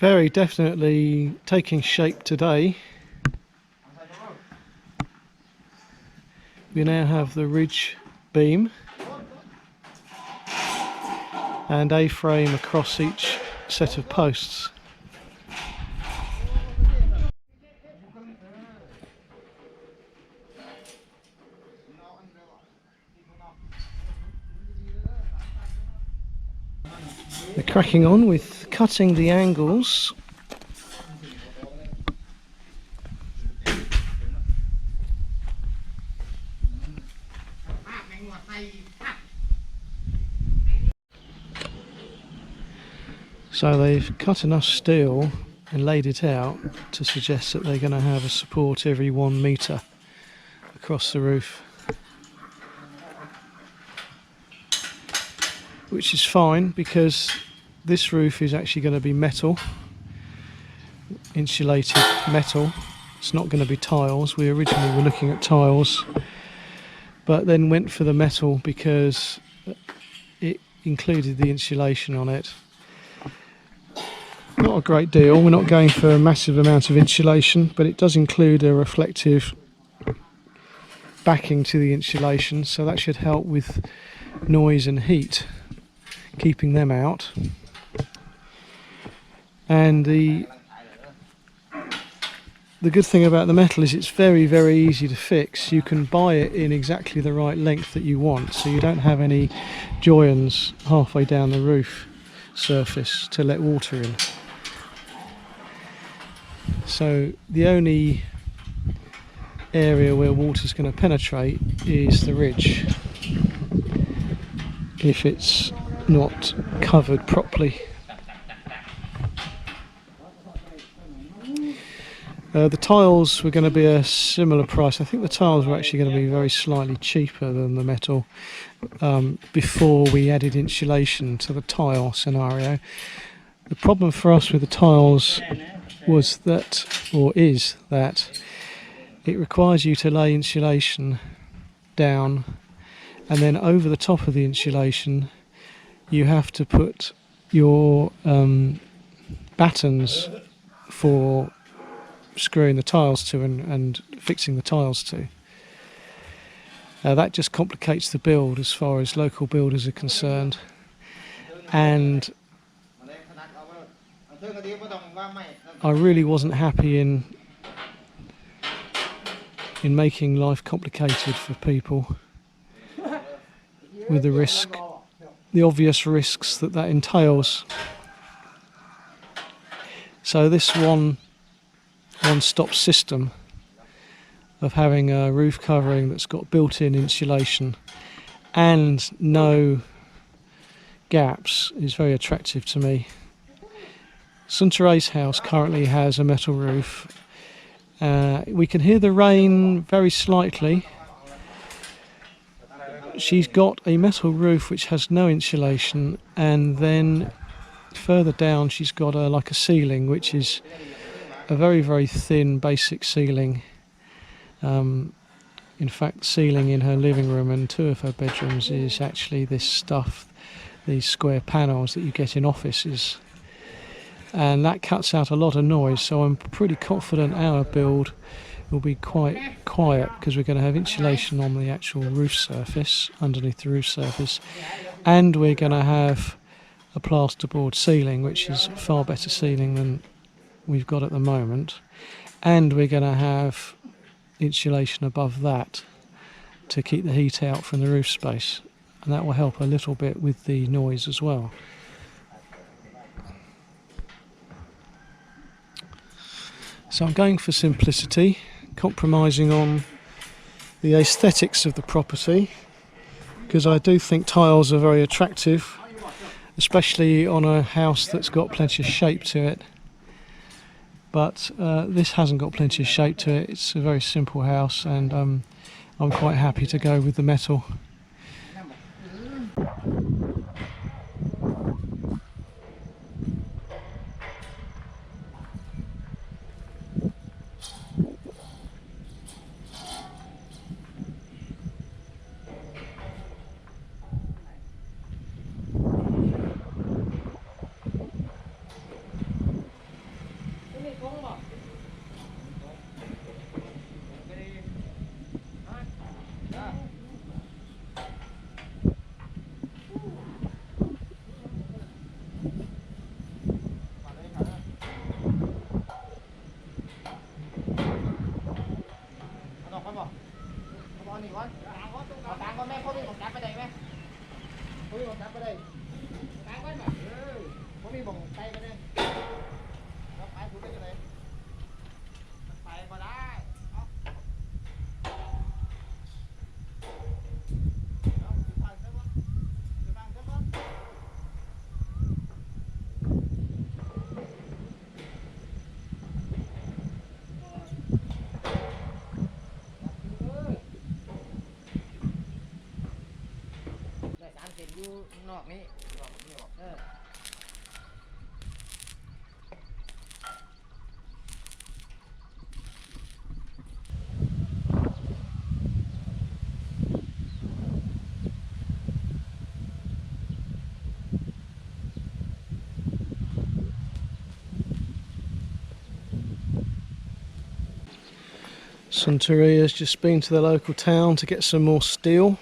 Very definitely taking shape today. We now have the ridge beam and A-frame across each set of posts. They're cracking on with cutting the angles. So they've cut enough steel and laid it out to suggest that they're going to have a support every 1 metre across the roof, which is fine because this roof is actually going to be metal, insulated metal. It's not going to be tiles. We originally were looking at tiles, but then went for the metal because it included the insulation on it. Not a great deal, we're not going for a massive amount of insulation, but it does include a reflective backing to the insulation, so that should help with noise and heat, keeping them out. And the good thing about the metal is it's very, very easy to fix. You can buy it in exactly the right length that you want, so you don't have any joins halfway down the roof surface to let water in. So the only area where water's going to penetrate is the ridge, if it's not covered properly. The tiles were going to be a similar price. I think the tiles were actually going to be very slightly cheaper than the metal before we added insulation to the tile scenario. The problem for us with the tiles was that, or is that, it requires you to lay insulation down, and then over the top of the insulation you have to put your battens for screwing the tiles to and fixing the tiles to. That just complicates the build as far as local builders are concerned, and I really wasn't happy in making life complicated for people with the obvious risks that entails. So this one-stop system of having a roof covering that's got built-in insulation and no gaps is very attractive to me. St Therese house currently has a metal roof. We can hear the rain very slightly. She's got a metal roof which has no insulation, and then further down she's got like a ceiling which is a very, very thin basic ceiling. In fact, the ceiling in her living room and 2 of her bedrooms is actually this stuff, these square panels that you get in offices, and that cuts out a lot of noise, so I'm pretty confident our build will be quite quiet because we're going to have insulation on the actual roof surface, underneath the roof surface, and we're going to have a plasterboard ceiling, which is far better ceiling than we've got at the moment, and we're going to have insulation above that to keep the heat out from the roof space, and that will help a little bit with the noise as well. So I'm going for simplicity, compromising on the aesthetics of the property, because I do think tiles are very attractive, especially on a house that's got plenty of shape to it. But this hasn't got plenty of shape to it. It's a very simple house, and I'm quite happy to go with the metal. Sunteria's just been to the local town to get some more steel.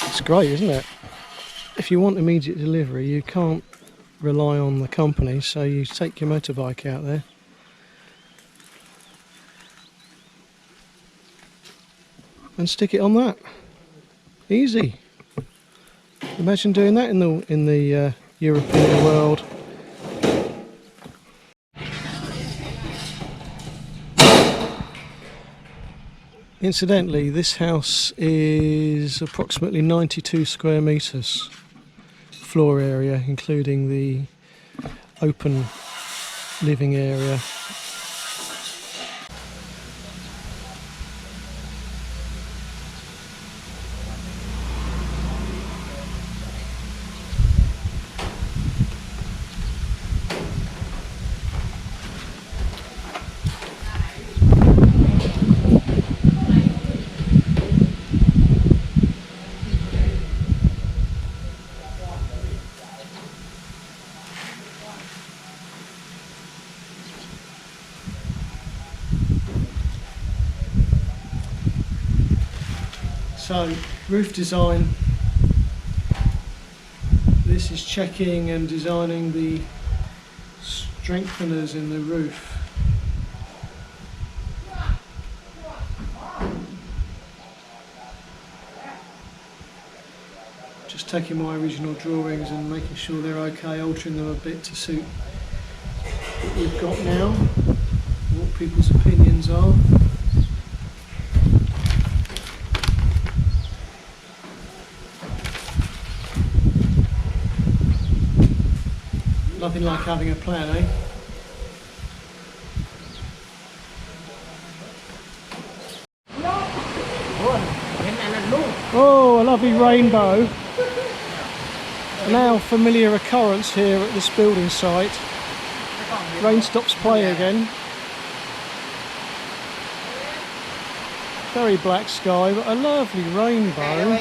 It's great, isn't it? If you want immediate delivery, you can't rely on the company, so you take your motorbike out there. And stick it on that. Easy. Imagine doing that in the European world. Incidentally, this house is approximately 92 square metres floor area, including the open living area. So, roof design. This is checking and designing the strengtheners in the roof. Just taking my original drawings and making sure they're okay, altering them a bit to suit what we've got now, what people's opinions are. Nothing like having a plan, eh? Oh, a lovely rainbow. Now familiar occurrence here at this building site. Rain stops play again. Very black sky, but a lovely rainbow.